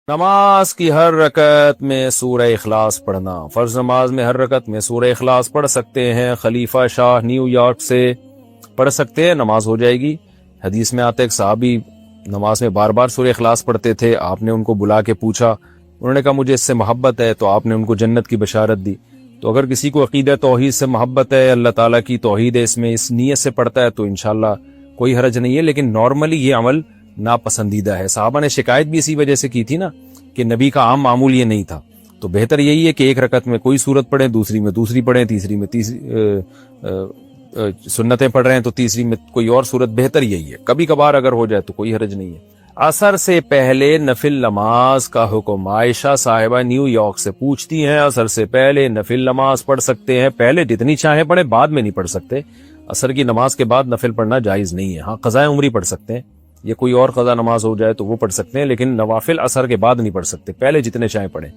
نماز کی ہر رکعت میں سورہ اخلاص پڑھنا، فرض نماز میں ہر رکعت میں سورہ اخلاص پڑھ سکتے ہیں۔ خلیفہ شاہ نیو یارک سے پڑھ سکتے ہیں، نماز ہو جائے گی۔ حدیث میں آتے ایک صحابی نماز میں بار بار سورہ اخلاص پڑھتے تھے، آپ نے ان کو بلا کے پوچھا، انہوں نے کہا مجھے اس سے محبت ہے، تو آپ نے ان کو جنت کی بشارت دی۔ تو اگر کسی کو عقیدہ توحید سے محبت ہے، اللہ تعالیٰ کی توحید ہے، اس میں اس نیت سے پڑھتا ہے، تو انشاءاللہ کوئی حرج نہیں ہے، لیکن نارملی یہ عمل ناپسندیدہ ہے۔ صحابہ نے شکایت بھی اسی وجہ سے کی تھی نا کہ نبی کا عام معمول یہ نہیں تھا، تو بہتر یہی ہے کہ ایک رکعت میں کوئی سورت پڑھیں، دوسری میں دوسری پڑھیں، تیسری میں تیسری سنتیں پڑھ رہے ہیں تو تیسری میں کوئی اور سورت، بہتر یہی ہے۔ کبھی کبھار اگر ہو جائے تو کوئی حرج نہیں ہے۔ عصر سے پہلے نفل نماز کا حکم، عائشہ صاحبہ نیو یارک سے پوچھتی ہیں عصر سے پہلے نفل نماز پڑھ سکتے ہیں؟ پہلے جتنی چاہیں پڑھیں، بعد میں نہیں پڑھ سکتے۔ عصر کی نماز کے بعد نفل پڑھنا جائز نہیں ہے۔ ہاں قضاء عمری پڑھ سکتے ہیں، یا کوئی اور قضا نماز ہو جائے تو وہ پڑھ سکتے ہیں، لیکن نوافل عصر کے بعد نہیں پڑھ سکتے، پہلے جتنے چاہیں پڑھیں۔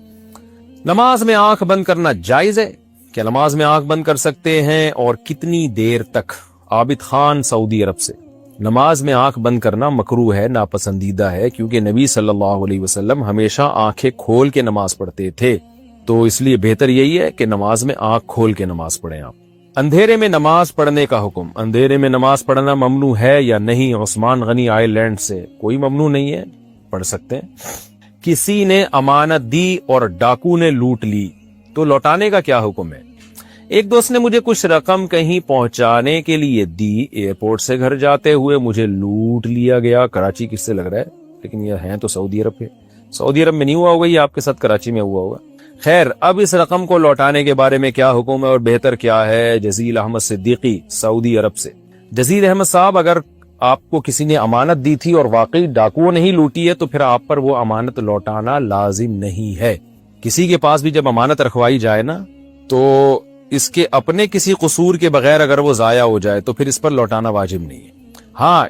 نماز میں آنکھ بند کرنا جائز ہے؟ کیا نماز میں آنکھ بند کر سکتے ہیں اور کتنی دیر تک؟ عابد خان سعودی عرب سے۔ نماز میں آنکھ بند کرنا مکروہ ہے، ناپسندیدہ ہے، کیونکہ نبی صلی اللہ علیہ وسلم ہمیشہ آنکھیں کھول کے نماز پڑھتے تھے، تو اس لیے بہتر یہی ہے کہ نماز میں آنکھ کھول کے نماز پڑھیں آپ۔ اندھیرے میں نماز پڑھنے کا حکم، اندھیرے میں نماز پڑھنا ممنوع ہے یا نہیں؟ عثمان غنی آئی لینڈ سے۔ کوئی ممنوع نہیں ہے، پڑھ سکتے ہیں۔ کسی نے امانت دی اور ڈاکو نے لوٹ لی تو لوٹانے کا کیا حکم ہے؟ ایک دوست نے مجھے کچھ رقم کہیں پہنچانے کے لیے دی، ایئرپورٹ سے گھر جاتے ہوئے مجھے لوٹ لیا گیا۔ کراچی کس سے لگ رہا ہے، لیکن یہ ہیں تو سعودی عرب کے۔ سعودی عرب میں نہیں ہوا ہوگا، یہ آپ کے ساتھ کراچی میں ہوا ہوگا۔ خیر، اب اس رقم کو لوٹانے کے بارے میں کیا حکم ہے اور بہتر کیا ہے؟ جزیل احمد صدیقی سعودی عرب سے۔ جزیل احمد صاحب، اگر آپ کو کسی نے امانت دی تھی اور واقعی ڈاکوؤں نے ہی لوٹی ہے تو پھر آپ پر وہ امانت لوٹانا لازم نہیں ہے۔ کسی کے پاس بھی جب امانت رکھوائی جائے نا، تو اس کے اپنے کسی قصور کے بغیر اگر وہ ضائع ہو جائے تو پھر اس پر لوٹانا واجب نہیں ہے۔ ہاں،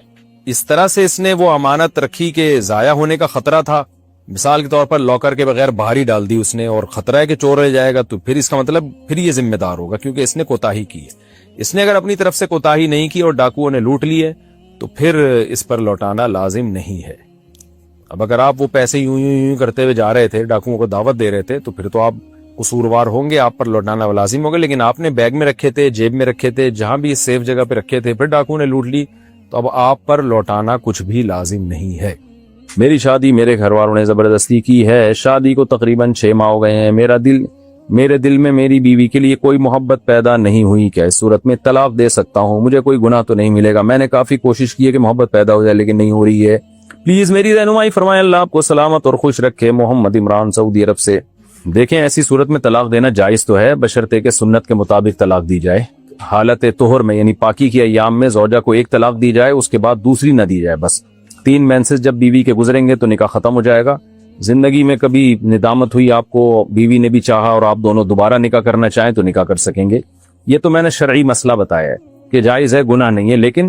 اس طرح سے اس نے وہ امانت رکھی کہ ضائع ہونے کا خطرہ تھا، مثال کے طور پر لاکر کے بغیر باہر ہی ڈال دی اس نے، اور خطرہ ہے کہ چور رہ جائے گا، تو پھر اس کا مطلب پھر یہ ذمہ دار ہوگا، کیونکہ اس نے کوتاہی کی ہے۔ اس نے اگر اپنی طرف سے کوتاہی نہیں کی اور ڈاکوؤں نے لوٹ لیے تو پھر اس پر لوٹانا لازم نہیں ہے۔ اب اگر آپ وہ پیسے یوں کرتے ہوئے جا رہے تھے، ڈاکوؤں کو دعوت دے رہے تھے، تو پھر تو آپ قصوروار ہوں گے، آپ پر لوٹانا لازم ہوگا، لیکن آپ نے بیگ میں رکھے تھے، جیب میں رکھے تھے، جہاں بھی سیف جگہ پہ رکھے تھے، پھر ڈاکوؤں نے لوٹ لی، تو اب آپ پر لوٹانا کچھ بھی لازم نہیں ہے۔ میری شادی میرے گھر والوں نے زبردستی کی ہے، شادی کو تقریباً 6 ماہ ہو گئے ہیں، میرے دل میں میری بیوی کے لیے کوئی محبت پیدا نہیں ہوئی، کیا اس صورت میں طلاق دے سکتا ہوں؟ مجھے کوئی گناہ تو نہیں ملے گا؟ میں نے کافی کوشش کی ہے کہ محبت پیدا ہو جائے لیکن نہیں ہو رہی ہے، پلیز میری رہنمائی فرمائیں، اللہ آپ کو سلامت اور خوش رکھے۔ محمد عمران سعودی عرب سے۔ دیکھیں، ایسی صورت میں طلاق دینا جائز تو ہے، بشرطے کہ سنت کے مطابق طلاق دی جائے۔ حالت طہر میں یعنی پاکی کے ایام میں زوجہ کو ایک طلاق دی جائے، اس کے بعد دوسری نہ دی جائے، بس 3 مینسز جب بیوی کے گزریں گے تو نکاح ختم ہو جائے گا۔ زندگی میں کبھی ندامت ہوئی آپ کو، بیوی نے بھی چاہا اور آپ دونوں دوبارہ نکاح کرنا چاہیں تو نکاح کر سکیں گے۔ یہ تو میں نے شرعی مسئلہ بتایا ہے کہ جائز ہے، گناہ نہیں ہے، لیکن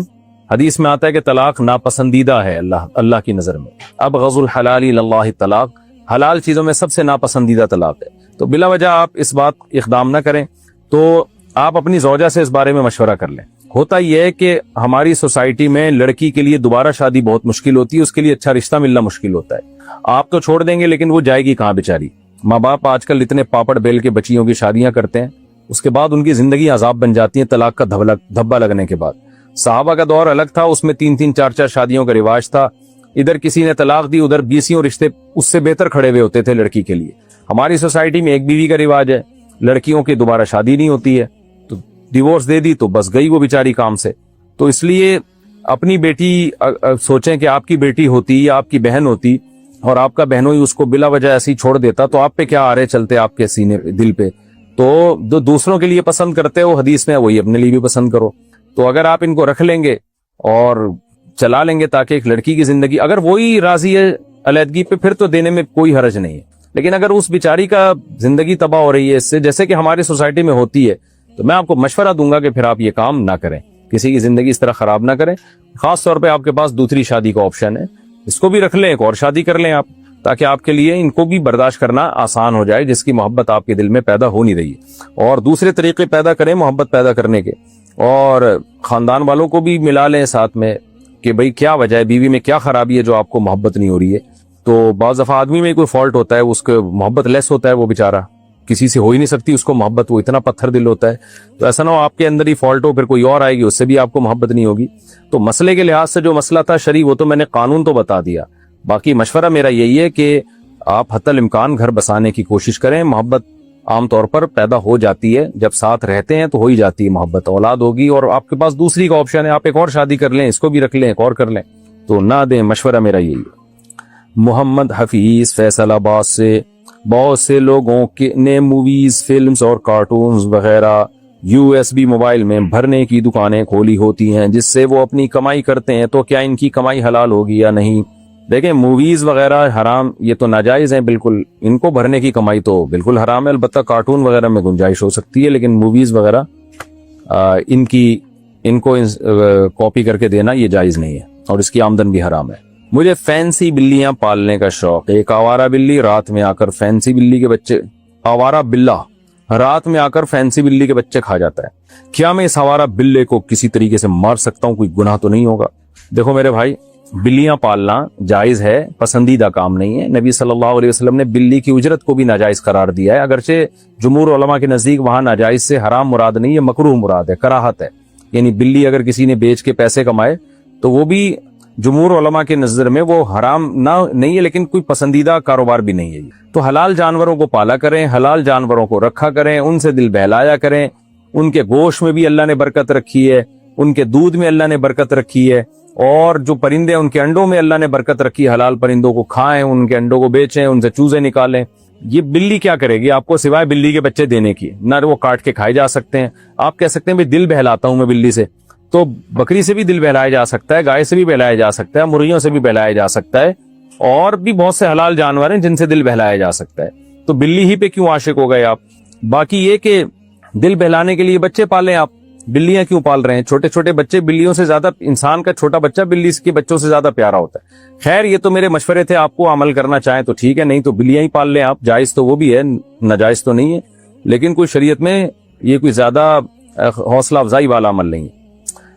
حدیث میں آتا ہے کہ طلاق ناپسندیدہ ہے اللہ کی نظر میں۔ اب غض الحلال اللہ طلاق، حلال چیزوں میں سب سے ناپسندیدہ طلاق ہے، تو بلا وجہ آپ اس بات اقدام نہ کریں، تو آپ اپنی زوجہ سے اس بارے میں مشورہ کر لیں۔ ہوتا یہ ہے کہ ہماری سوسائٹی میں لڑکی کے لیے دوبارہ شادی بہت مشکل ہوتی ہے، اس کے لیے اچھا رشتہ ملنا مشکل ہوتا ہے۔ آپ تو چھوڑ دیں گے لیکن وہ جائے گی کہاں بیچاری؟ ماں باپ آج کل اتنے پاپڑ بیل کے بچیوں کی شادیاں کرتے ہیں، اس کے بعد ان کی زندگی عذاب بن جاتی ہے طلاق کا دھبا لگنے کے بعد۔ صحابہ کا دور الگ تھا، اس میں 3 4 شادیوں کا رواج تھا، ادھر کسی نے طلاق دی، ادھر 20 رشتے اس سے بہتر کھڑے ہوئے ہوتے تھے لڑکی کے لیے۔ ہماری سوسائٹی میں ایک بیوی کا رواج ہے، لڑکیوں کی دوبارہ شادی نہیں ہوتی ہے، تو ڈیورس دے دی تو بس گئی وہ بیچاری کام سے۔ تو اس لیے اپنی بیٹی سوچیں کہ آپ کی بیٹی ہوتی یا آپ کی بہن ہوتی اور آپ کا بہنوئی اس کو بلا وجہ ایسے ہی چھوڑ دیتا تو آپ پہ کیا آرے چلتے آپ کے سینے دل پہ؟ تو جو دوسروں کے لیے پسند کرتے ہو حدیث میں، وہی اپنے لیے بھی پسند کرو۔ تو اگر آپ ان کو رکھ لیں گے اور چلا لیں گے تاکہ ایک لڑکی کی زندگی، اگر وہی راضی ہے علیحدگی پہ، پھر تو دینے میں کوئی حرج نہیں ہے، لیکن اگر اس بیچاری کا زندگی تباہ ہو رہی ہے اس سے، جیسے کہ ہماری سوسائٹی میں ہوتی ہے، تو میں آپ کو مشورہ دوں گا کہ پھر آپ یہ کام نہ کریں، کسی کی زندگی اس طرح خراب نہ کریں۔ خاص طور پہ آپ کے پاس دوسری شادی کا آپشن ہے، اس کو بھی رکھ لیں، ایک اور شادی کر لیں آپ، تاکہ آپ کے لیے ان کو بھی برداشت کرنا آسان ہو جائے جس کی محبت آپ کے دل میں پیدا ہو نہیں رہی ہے، اور دوسرے طریقے پیدا کریں محبت پیدا کرنے کے، اور خاندان والوں کو بھی ملا لیں ساتھ میں کہ بھئی کیا وجہ ہے، بیوی میں کیا خرابی ہے جو آپ کو محبت نہیں ہو رہی ہے۔ تو بعض دفعہ آدمی میں کوئی فالٹ ہوتا ہے, اس کو محبت لیس ہوتا ہے, وہ بیچارہ کسی سے ہو ہی نہیں سکتی اس کو محبت, وہ اتنا پتھر دل ہوتا ہے. تو ایسا نہ ہو آپ کے اندر ہی فالٹ ہو, پھر کوئی اور آئے گی اس سے بھی آپ کو محبت نہیں ہوگی. تو مسئلے کے لحاظ سے جو مسئلہ تھا شرعی, وہ تو میں نے قانون تو بتا دیا. باقی مشورہ میرا یہی ہے کہ آپ حتی الامکان گھر بسانے کی کوشش کریں. محبت عام طور پر پیدا ہو جاتی ہے جب ساتھ رہتے ہیں, تو ہو ہی جاتی ہے محبت. اولاد ہوگی اور آپ کے پاس دوسری کا آپشن ہے, آپ ایک اور شادی کر لیں, اس کو بھی رکھ لیں, ایک اور کر لیں, تو نہ دیں. مشورہ میرا یہی ہے. محمد حفیظ فیصل آباد سے, بہت سے لوگوں نے موویز, فلمز اور کارٹونز وغیرہ USB موبائل میں بھرنے کی دکانیں کھولی ہوتی ہیں جس سے وہ اپنی کمائی کرتے ہیں, تو کیا ان کی کمائی حلال ہوگی یا نہیں؟ دیکھیں, موویز وغیرہ حرام, یہ تو ناجائز ہیں بالکل. ان کو بھرنے کی کمائی تو بالکل حرام ہے. البتہ کارٹون وغیرہ میں گنجائش ہو سکتی ہے, لیکن موویز وغیرہ ان کو کاپی کر کے دینا یہ جائز نہیں ہے, اور اس کی آمدن بھی حرام ہے. مجھے فینسی بلیاں پالنے کا شوق ہے. ایک آوارہ بلی رات میں آ کر فینسی بلی کے بچے, آوارہ بلہ رات میں آ کر فینسی بلی کے بچے کھا جاتا ہے. کیا میں اس آوارہ بلے کو کسی طریقے سے مار سکتا ہوں؟ کوئی گناہ تو نہیں ہوگا؟ دیکھو میرے بھائی, بلیاں پالنا جائز ہے, پسندیدہ کام نہیں ہے. نبی صلی اللہ علیہ وسلم نے بلی کی اجرت کو بھی ناجائز قرار دیا ہے, اگرچہ جمہور علماء کے نزدیک وہاں ناجائز سے حرام مراد نہیں ہے, مکروہ مراد ہے, کراہت ہے. یعنی بلی اگر کسی نے بیچ کے پیسے کمائے تو وہ بھی جمہور علماء کے نظر میں وہ حرام نہیں ہے, لیکن کوئی پسندیدہ کاروبار بھی نہیں ہے. تو حلال جانوروں کو پالا کریں, حلال جانوروں کو رکھا کریں, ان سے دل بہلایا کریں. ان کے گوشت میں بھی اللہ نے برکت رکھی ہے, ان کے دودھ میں اللہ نے برکت رکھی ہے, اور جو پرندے ان کے انڈوں میں اللہ نے برکت رکھی ہے. حلال پرندوں کو کھائیں, ان کے انڈوں کو بیچیں, ان سے چوزے نکالیں. یہ بلی کیا کرے گی آپ کو سوائے بلی کے بچے دینے کی؟ نہ وہ کاٹ کے کھائے جا سکتے ہیں. آپ کہہ سکتے ہیں بھائی دل بہلاتا ہوں میں بلی سے, تو بکری سے بھی دل بہلایا جا سکتا ہے, گائے سے بھی بہلایا جا سکتا ہے, مرغیوں سے بھی بہلایا جا سکتا ہے, اور بھی بہت سے حلال جانور ہیں جن سے دل بہلایا جا سکتا ہے. تو بلی ہی پہ کیوں عاشق ہو گئے آپ؟ باقی یہ کہ دل بہلانے کے لیے بچے پالیں آپ, بلیاں کیوں پال رہے ہیں؟ چھوٹے چھوٹے بچے بلیوں سے زیادہ, انسان کا چھوٹا بچہ بلی کے بچوں سے زیادہ پیارا ہوتا ہے. خیر, یہ تو میرے مشورے تھے, آپ کو عمل کرنا چاہیں تو ٹھیک ہے, نہیں تو بلیاں ہی پال لیں آپ. جائز تو وہ بھی ہے, ناجائز تو نہیں ہے, لیکن کوئی شریعت میں یہ کوئی زیادہ حوصلہ افزائی والا عمل نہیں ہے.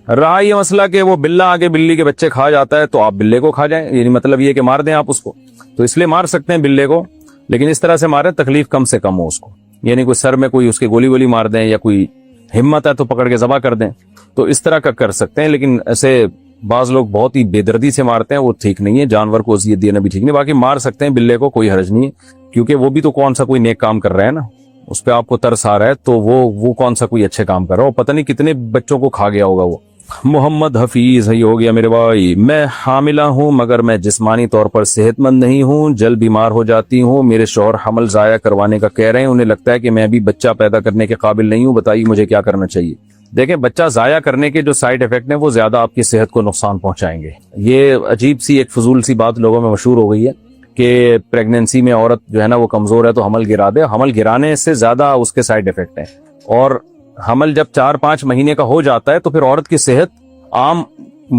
رہا یہ مسئلہ کہ وہ بلہ آگے بلی کے بچے کھا جاتا ہے, تو آپ بلے کو کھا جائیں, یعنی مطلب یہ کہ مار دیں آپ اس کو. تو اس لیے مار سکتے ہیں بلے کو, لیکن اس طرح سے ماریں تکلیف کم سے کم ہو اس کو. یعنی کوئی سر میں کوئی اس کے گولی وولی مار دیں, یا کوئی ہمت ہے تو پکڑ کے ذبح کر دیں, تو اس طرح کا کر سکتے ہیں. لیکن ایسے بعض لوگ بہت ہی بے دردی سے مارتے ہیں, وہ ٹھیک نہیں ہے. جانور کو اذیت دینا بھی ٹھیک نہیں. باقی مار سکتے ہیں بلے کو, کوئی حرج نہیں ہے, کیونکہ وہ بھی تو کون سا کوئی نیک کام کر رہا ہے نا, اس پہ آپ کو ترس آ رہا ہے, تو وہ کون سا کوئی اچھے کام کر رہا ہے, پتہ نہیں کتنے بچوں کو کھا گیا ہوگا وہ. محمد حفیظ, ہی ہو گیا میرے بھائی. میں حاملہ ہوں مگر میں جسمانی طور پر صحت مند نہیں ہوں, جلد بیمار ہو جاتی ہوں. میرے شوہر حمل ضائع کروانے کا کہہ رہے ہیں, انہیں لگتا ہے کہ میں ابھی بچہ پیدا کرنے کے قابل نہیں ہوں. بتائیے مجھے کیا کرنا چاہیے؟ دیکھیں, بچہ ضائع کرنے کے جو سائیڈ ایفیکٹ ہیں وہ زیادہ آپ کی صحت کو نقصان پہنچائیں گے. یہ عجیب سی ایک فضول سی بات لوگوں میں مشہور ہو گئی ہے کہ پریگننسی میں عورت جو ہے نا وہ کمزور ہے تو حمل گرا دے. حمل گرانے سے زیادہ اس کے سائیڈ ایفیکٹ ہیں, اور حمل جب 4-5 مہینے کا ہو جاتا ہے تو پھر عورت کی صحت عام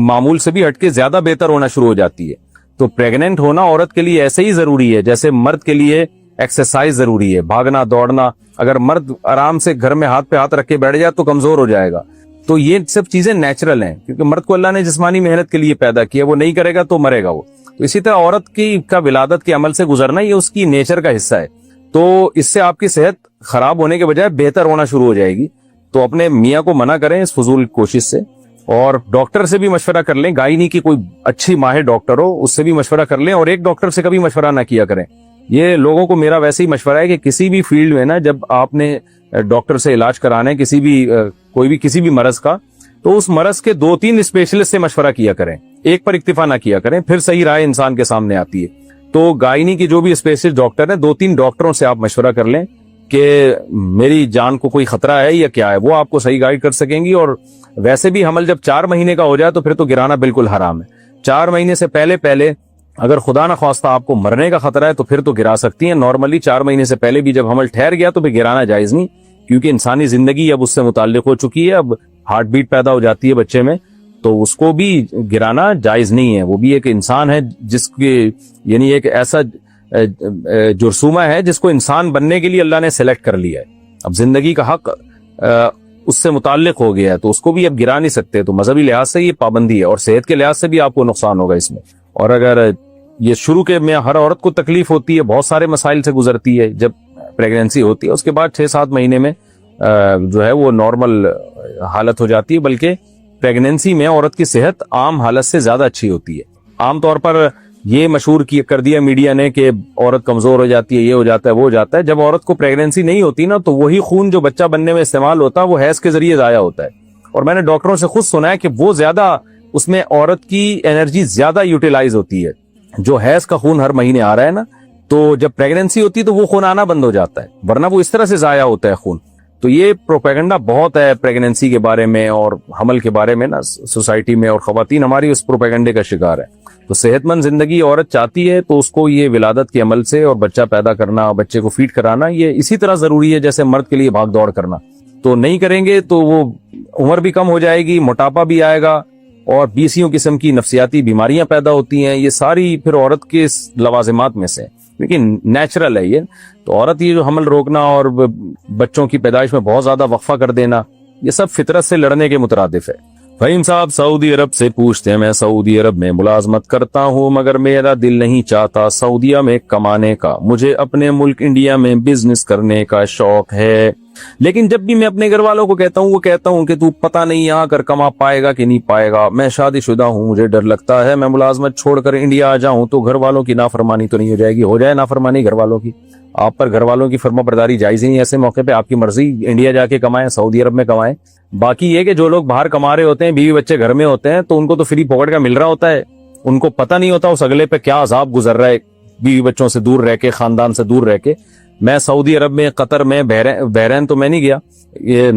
معمول سے بھی ہٹ کے زیادہ بہتر ہونا شروع ہو جاتی ہے. تو پریگننٹ ہونا عورت کے لیے ایسے ہی ضروری ہے جیسے مرد کے لیے ایکسرسائز ضروری ہے, بھاگنا دوڑنا. اگر مرد آرام سے گھر میں ہاتھ پہ ہاتھ رکھ کے بیٹھ جائے تو کمزور ہو جائے گا. تو یہ سب چیزیں نیچرل ہیں, کیونکہ مرد کو اللہ نے جسمانی محنت کے لیے پیدا کیا, وہ نہیں کرے گا تو مرے گا وہ. تو اسی طرح عورت کا ولادت کے عمل سے گزرنا یہ اس کی نیچر کا حصہ ہے. تو اس سے آپ کی صحت خراب ہونے کے بجائے بہتر ہونا شروع ہو جائے گی. تو اپنے میاں کو منع کریں اس فضول کوشش سے, اور ڈاکٹر سے بھی مشورہ کر لیں. گائنی کی کوئی اچھی ماہر ڈاکٹر ہو, اس سے بھی مشورہ کر لیں, اور ایک ڈاکٹر سے کبھی مشورہ نہ کیا کریں. یہ لوگوں کو میرا ویسے ہی مشورہ ہے کہ کسی بھی فیلڈ میں نا, جب آپ نے ڈاکٹر سے علاج کرانا ہے کسی بھی مرض کا, تو اس مرض کے 2-3 اسپیشلسٹ سے مشورہ کیا کریں, ایک پر اکتفا نہ کیا کریں, پھر صحیح رائے انسان کے سامنے آتی ہے. تو گائنی کی جو بھی اسپیشلسٹ ڈاکٹر ہیں, 2-3 ڈاکٹروں سے آپ مشورہ کر لیں کہ میری جان کو کوئی خطرہ ہے یا کیا ہے, وہ آپ کو صحیح گائیڈ کر سکیں گی. اور ویسے بھی حمل جب 4 مہینے کا ہو جائے تو پھر تو گرانا بالکل حرام ہے. 4 مہینے سے پہلے اگر خدا نہ خواستہ آپ کو مرنے کا خطرہ ہے تو پھر تو گرا سکتی ہیں. نارملی 4 مہینے سے پہلے بھی جب حمل ٹھہر گیا تو پھر گرانا جائز نہیں, کیونکہ انسانی زندگی اب اس سے متعلق ہو چکی ہے. اب ہارٹ بیٹ پیدا ہو جاتی ہے بچے میں, تو اس کو بھی گرانا جائز نہیں ہے. وہ بھی ایک انسان ہے جس کے, یعنی ایک ایسا جرثومہ ہے جس کو انسان بننے کے لیے اللہ نے سلیکٹ کر لیا ہے. اب زندگی کا حق اس سے متعلق ہو گیا ہے, تو اس کو بھی اب گرا نہیں سکتے. تو مذہبی لحاظ سے یہ پابندی ہے, اور صحت کے لحاظ سے بھی آپ کو نقصان ہوگا اس میں. اور اگر یہ شروع کے میں ہر عورت کو تکلیف ہوتی ہے, بہت سارے مسائل سے گزرتی ہے جب پریگنینسی ہوتی ہے. اس کے بعد 6-7 مہینے میں جو ہے وہ نارمل حالت ہو جاتی ہے, بلکہ پریگنینسی میں عورت کی صحت عام حالت سے زیادہ اچھی ہوتی ہے. عام طور پر یہ مشہور کر دیا میڈیا نے کہ عورت کمزور ہو جاتی ہے, یہ ہو جاتا ہے, وہ ہو جاتا ہے. جب عورت کو پریگنینسی نہیں ہوتی نا, تو وہی خون جو بچہ بننے میں استعمال ہوتا ہے وہ حیض کے ذریعے ضائع ہوتا ہے. اور میں نے ڈاکٹروں سے خود سنا ہے کہ وہ زیادہ اس میں عورت کی انرجی زیادہ یوٹیلائز ہوتی ہے. جو حیض کا خون ہر مہینے آ رہا ہے نا, تو جب پریگنینسی ہوتی ہے تو وہ خون آنا بند ہو جاتا ہے, ورنہ وہ اس طرح سے ضائع ہوتا ہے خون. تو یہ پروپیگنڈا بہت ہے پریگنینسی کے بارے میں اور حمل کے بارے میں نا سوسائٹی میں, اور خواتین ہماری اس پروپیگنڈے کا شکار ہے. تو صحت مند زندگی عورت چاہتی ہے تو اس کو یہ ولادت کے عمل سے اور بچہ پیدا کرنا, بچے کو فیڈ کرانا, یہ اسی طرح ضروری ہے جیسے مرد کے لیے بھاگ دوڑ کرنا. تو نہیں کریں گے تو وہ عمر بھی کم ہو جائے گی, موٹاپا بھی آئے گا, اور 20 قسم کی نفسیاتی بیماریاں پیدا ہوتی ہیں. یہ ساری پھر عورت کے لوازمات میں سے, لیکن نیچرل ہے یہ. تو عورت یہ جو حمل روکنا اور بچوں کی پیدائش میں بہت زیادہ وقفہ کر دینا, یہ سب فطرت سے لڑنے کے مترادف ہے. فہیم صاحب سعودی عرب سے پوچھتے ہیں, میں سعودی عرب میں ملازمت کرتا ہوں مگر میرا دل نہیں چاہتا سعودیہ میں کمانے کا. مجھے اپنے ملک انڈیا میں بزنس کرنے کا شوق ہے, لیکن جب بھی میں اپنے گھر والوں کو کہتا ہوں, وہ کہتا ہوں کہ تو پتہ نہیں یہاں کر کما پائے گا کہ نہیں پائے گا. میں شادی شدہ ہوں, مجھے ڈر لگتا ہے میں ملازمت چھوڑ کر انڈیا آ جاؤں تو گھر والوں کی نافرمانی تو نہیں ہو جائے گی. ہو جائے نافرمانی گھر والوں کی, آپ پر گھر والوں کی فرما برداری جائز ہی نہیں. ایسے موقع پہ آپ کی مرضی, انڈیا جا کے کمائیں, سعودی عرب میں کمائیں. باقی یہ کہ جو لوگ باہر کما رہے ہوتے ہیں, بیوی بچے گھر میں ہوتے ہیں, تو ان کو تو فری پاکٹ کا مل رہا ہوتا ہے. ان کو پتہ نہیں ہوتا اس اگلے پہ کیا عذاب گزر رہا ہے, بیوی بچوں سے دور رہ کے, خاندان سے دور رہ کے. میں سعودی عرب میں, قطر میں, بحرین تو میں نہیں گیا, یہ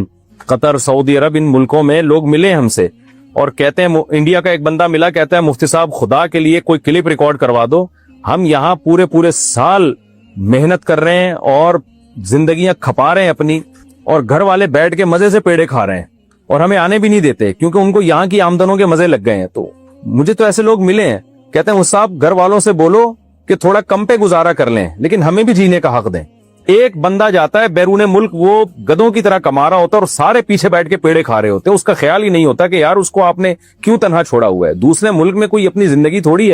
قطر, سعودی عرب, ان ملکوں میں لوگ ملے ہم سے اور کہتے ہیں, انڈیا کا ایک بندہ ملا, کہتا ہے مفتی صاحب خدا کے لیے کوئی کلپ ریکارڈ کروا دو, ہم یہاں پورے سال محنت کر رہے ہیں اور زندگیاں کھپا رہے ہیں اپنی, اور گھر والے بیٹھ کے مزے سے پیڑے کھا رہے ہیں اور ہمیں آنے بھی نہیں دیتے کیونکہ ان کو یہاں کی آمدنوں کے مزے لگ گئے ہیں. تو مجھے تو ایسے لوگ ملے ہیں, کہتے ہیں صاحب گھر والوں سے بولو کہ تھوڑا کم پہ گزارا کر لیں, لیکن ہمیں بھی جینے کا حق دیں. ایک بندہ جاتا ہے بیرون ملک, وہ گدوں کی طرح کما رہا ہوتا ہے اور سارے پیچھے بیٹھ کے پیڑے کھا رہے ہوتے ہیں. اس کا خیال ہی نہیں ہوتا کہ یار اس کو آپ نے کیوں تنہا چھوڑا ہوا ہے. دوسرے ملک میں کوئی اپنی زندگی تھوڑی ہے.